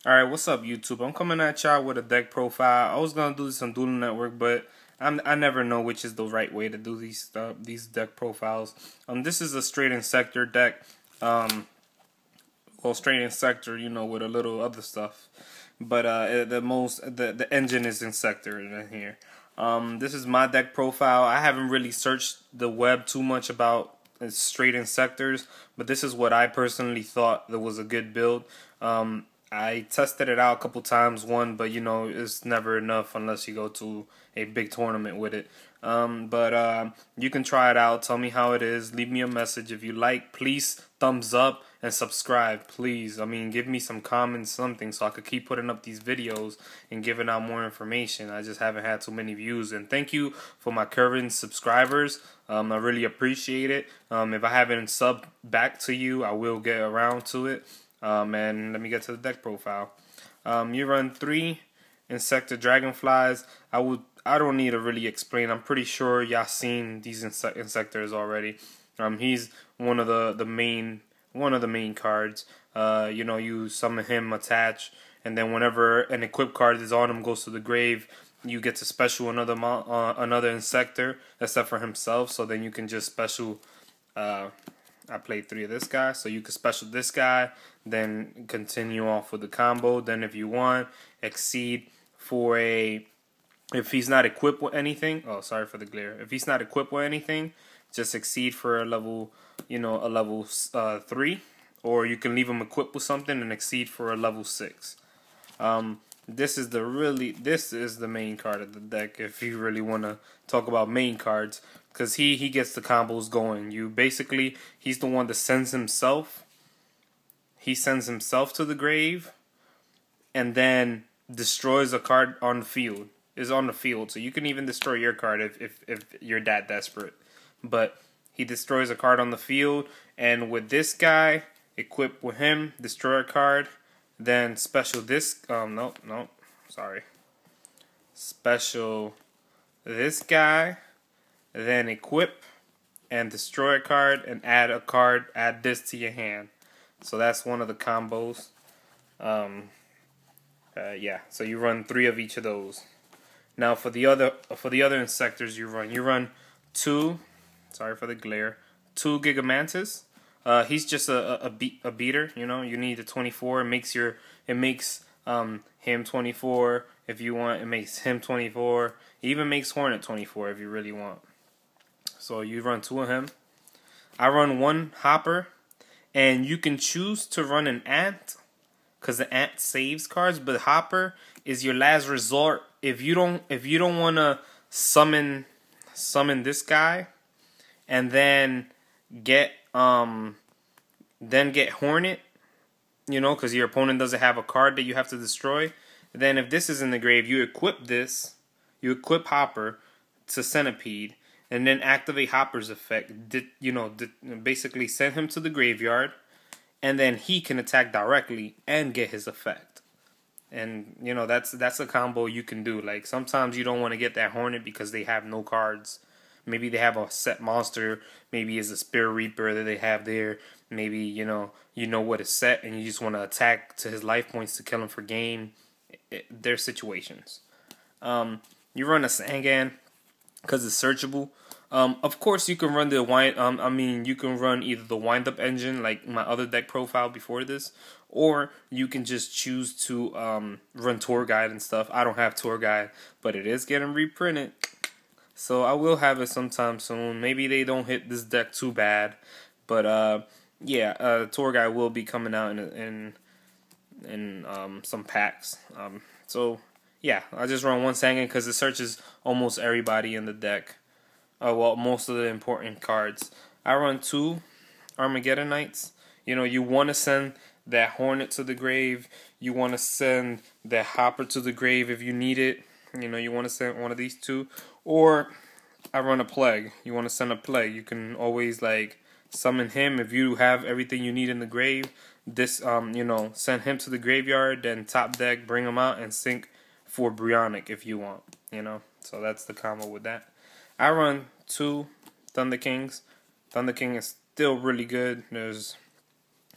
Alright, what's up YouTube? I'm coming at y'all with a deck profile. I was gonna do this on Duel Network, but I never know which is the right way to do these deck profiles. This is a straight Inzektor deck. Well, straight Inzektor, you know, with a little other stuff. But the engine is Inzektor in here. This is my deck profile. I haven't really searched the web too much about straight Inzektors, but this is what I personally thought that was a good build. I tested it out a couple times, but you know, it's never enough unless you go to a big tournament with it. You can try it out. Tell me how it is. Leave me a message if you like. Please thumbs up and subscribe, please. I mean, give me some comments, something, so I could keep putting up these videos and giving out more information. I just haven't had too many views. And thank you for my current subscribers. I really appreciate it. If I haven't subbed back to you, I will get around to it. And let me get to the deck profile. You run 3 Inzektor Dragonflies. I don't need to really explain. I'm pretty sure y'all seen these Inzektors already. He's one of the main cards. You know, you summon him, attach, and then whenever an equipped card is on him, goes to the grave, you get to special another Inzektor except for himself. So then you can just special. I played 3 of this guy, so you can special this guy, then continue off with the combo. Then if you want, exceed for if he's not equipped with anything. Oh, sorry for the glare. If he's not equipped with anything, just exceed for a level, you know, a level 3, or you can leave him equipped with something and exceed for a level 6. This is the main card of the deck if you really want to talk about main cards, because he gets the combos going. He's the one that sends himself. He sends himself to the grave and then destroys a card on the field. Is on the field, so you can even destroy your card if you're that desperate. But he destroys a card on the field, and with this guy equipped with him, destroy a card. Then special this special this guy, then equip and destroy a card and add a card, add this to your hand. So that's one of the combos. Yeah, so you run 3 of each of those. Now for the other Inzektors you run 2, sorry for the glare, 2 Gigamantis. He's just a beater, you know. You need a 24. It makes him 24 if you want. It makes him 24. It even makes Hornet 24 if you really want. So you run 2 of him. I run 1 Hopper, and you can choose to run an Ant, because the Ant saves cards, but Hopper is your last resort. If you don't want to summon this guy and then get Hornet, you know, because your opponent doesn't have a card that you have to destroy. Then if this is in the grave, you equip this. You equip Hopper to Centipede, and then activate Hopper's effect. Basically send him to the graveyard, and then he can attack directly and get his effect. And you know, that's a combo you can do. Like sometimes you don't want to get that Hornet because they have no cards. Maybe they have a set monster. Maybe it's a Spirit Reaper that they have there. Maybe you know what is set, and you just want to attack to his life points to kill him for game. There's situations. You run a Sangan because it's searchable. Of course, you can run the you can run either the wind-up engine like my other deck profile before this, or you can just choose to run Tour Guide and stuff. I don't have Tour Guide, but it is getting reprinted, so I will have it sometime soon. Maybe they don't hit this deck too bad, but yeah, Tour Guide will be coming out in some packs. So yeah, I just run 1 Sangan because it searches almost everybody in the deck. Well, most of the important cards. I run 2 Armageddonites. You know, you want to send that Hornet to the grave. You want to send that Hopper to the grave if you need it. You know, you want to send one of these 2. Or I run a Plague. You want to send a Plague. You can always like summon him if you have everything you need in the grave. This you know, send him to the graveyard, then top deck, bring him out, and sync for Brionic if you want. You know, so that's the combo with that. I run 2 Thunder Kings. Thunder King is still really good. There's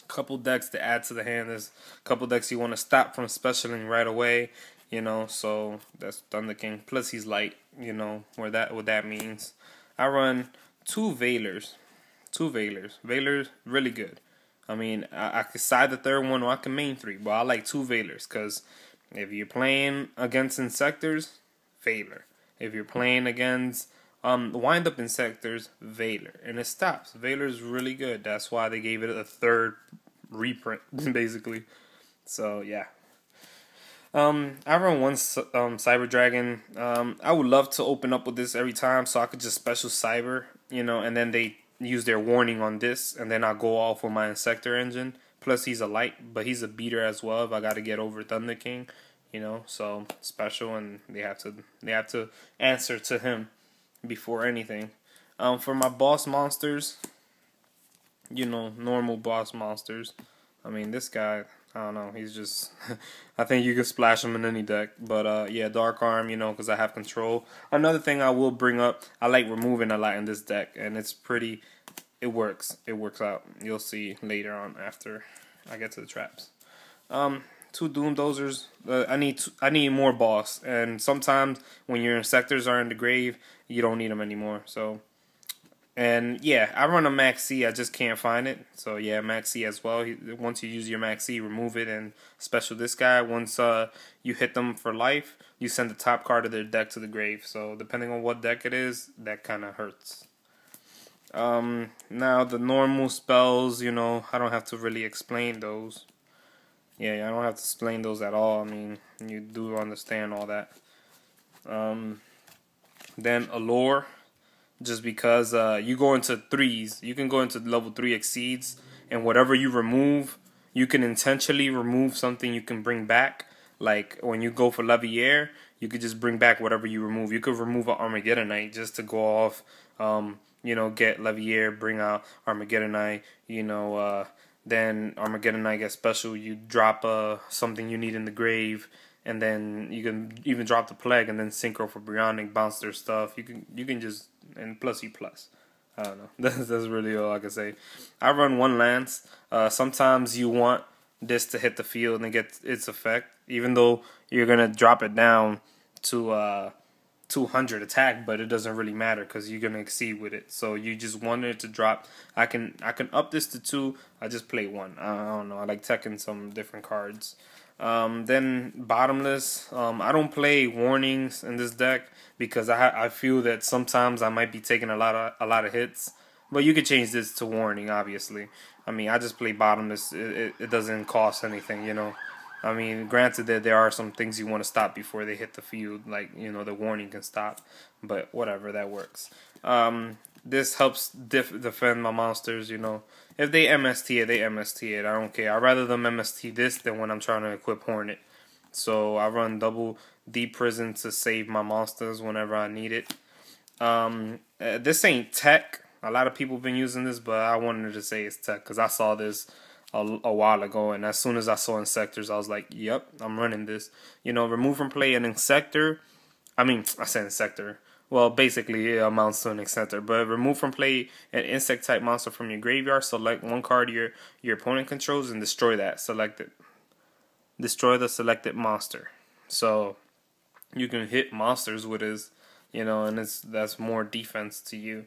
Couple decks to add to the hand. There's a couple decks you want to stop from specialing right away. So that's Thunder King. Plus he's light. What that means. I run two Veilers. Veilers really good. I mean, I could side the third one or I can main three, but I like two Veilers because if you're playing against Inzektors, Veiler. If you're playing against wind up Inzektors, Veiler, and it stops. Veiler's really good. That's why they gave it a third reprint, basically. So yeah. I run one Cyber Dragon. I would love to open up with this every time, so I could just special Cyber, and then they use their warning on this, and then I'll go off with my Inzektor engine. Plus, he's a light, but he's a beater as well. If I got to get over Thunder King, so special, and they have to answer to him before anything. For my boss monsters, normal boss monsters. I mean, this guy, I don't know, he's just, I think you can splash him in any deck. But, yeah, Dark Arm, because I have control. Another thing I will bring up, I like removing a lot in this deck, and it works. It works out. You'll see later on after I get to the traps. Two Doom Dozers. I need more boss, and sometimes when your Inzektors are in the grave, you don't need them anymore, so... And yeah, I run a Max C. I just can't find it. So yeah, Max C as well. Once you use your Max C, remove it and special this guy. Once you hit them for life, you send the top card of their deck to the grave. So depending on what deck it is, that kind of hurts. Now the normal spells, I don't have to really explain those. Yeah, I don't have to explain those at all. I mean, you do understand all that. Then Allure. Just because you go into threes, you can go into level 3 exceeds, and whatever you remove, you can intentionally remove something you can bring back. Like when you go for Levier, you could just bring back whatever you remove. You could remove an Armageddonite just to go off, get Levier, bring out Armageddonite, then Armageddonite gets special. You drop something you need in the grave. And then you can even drop the Plague and then Synchro for Bionic, bounce their stuff. You can just, and plus E plus. I don't know. That's really all I can say. I run one Lance. Sometimes you want this to hit the field and get its effect, even though you're gonna drop it down to 200 attack, but it doesn't really matter because you're gonna exceed with it. So you just want it to drop. I can up this to 2. I just play 1. I don't know. I like teching some different cards. Then Bottomless. I don't play warnings in this deck because I feel that sometimes I might be taking a lot of hits. But you could change this to warning, obviously. I mean, I just play Bottomless. It doesn't cost anything, I mean, granted that there are some things you want to stop before they hit the field, like, the warning can stop. But whatever, that works. This helps defend my monsters, If they MST it, they MST it. I don't care. I'd rather them MST this than when I'm trying to equip Hornet. So I run double Deep Prison to save my monsters whenever I need it. This ain't tech. A lot of people have been using this, but I wanted to say it's tech because I saw this a while ago, and as soon as I saw Inzektors, I was like, yep, I'm running this. Remove from play an Inzektor. I said Inzektor. Well, basically, it amounts to an Inzektor. But remove from play an insect-type monster from your graveyard. Select one card your opponent controls and destroy that. Destroy the selected monster. So you can hit monsters with his, and that's more defense to you.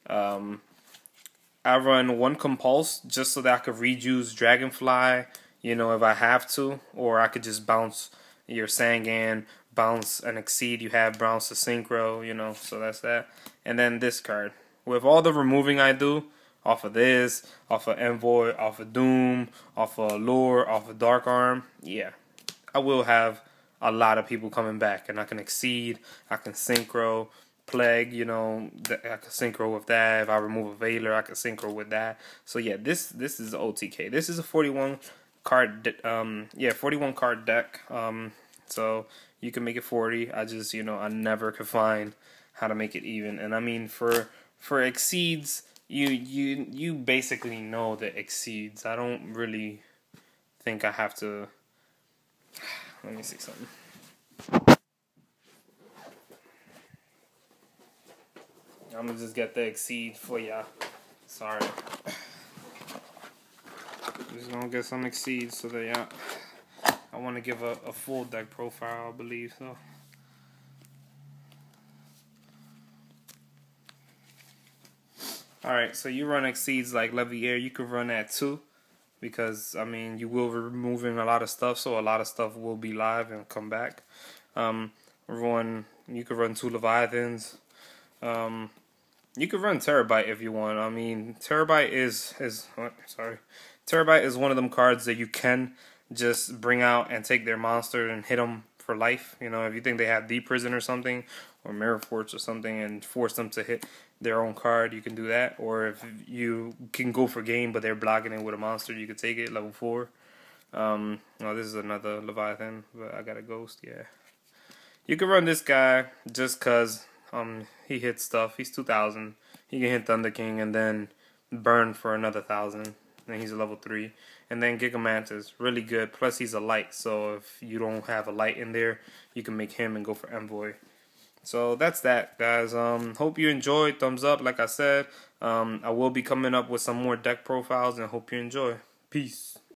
I run one Compulse just so that I could reuse Dragonfly, if I have to. Or I could just bounce your Sangan, bounce and exceed. You have bounce to Synchro, so that's that. And then this card. With all the removing I do, off of this, off of Envoy, off of Doom, off of Allure, off of Dark Arm, yeah. I will have a lot of people coming back. And I can exceed, I can Synchro, Plague, I can Synchro with that. If I remove a Veiler, I can Synchro with that. So yeah, this is OTK. This is a 41 card 41 card deck. So you can make it 40. I just, I never could find how to make it even. And I mean, for exceeds, you basically know that exceeds. I don't really think I have to. Let me see something. I'm gonna just get the exceed for ya. Sorry. Just gonna get some exceeds so that yeah. I want to give a full deck profile, I believe so. Alright, so you run exceeds like Levier, you could run that too. Because, I mean, you will be removing a lot of stuff, so a lot of stuff will be live and come back. You could run 2 Leviathans. You could run Terabyte if you want. I mean, Terabyte Terabyte is one of them cards that you can just bring out and take their monster and hit them for life. You know, if you think they have Deep Prison or something, or Mirror Force or something, and force them to hit their own card, you can do that. Or if you can go for game, but they're blocking it with a monster, you could take it, level 4. No, this is another Leviathan, but I got a Ghost, yeah. You can run this guy just because he hits stuff. He's 2,000. He can hit Thunder King and then burn for another 1,000. And he's a level 3. And then Gigamantis, really good. Plus he's a light, so if you don't have a light in there, you can make him and go for Envoy. So that's that, guys. Hope you enjoyed. Thumbs up, like I said. I will be coming up with some more deck profiles, and hope you enjoy. Peace.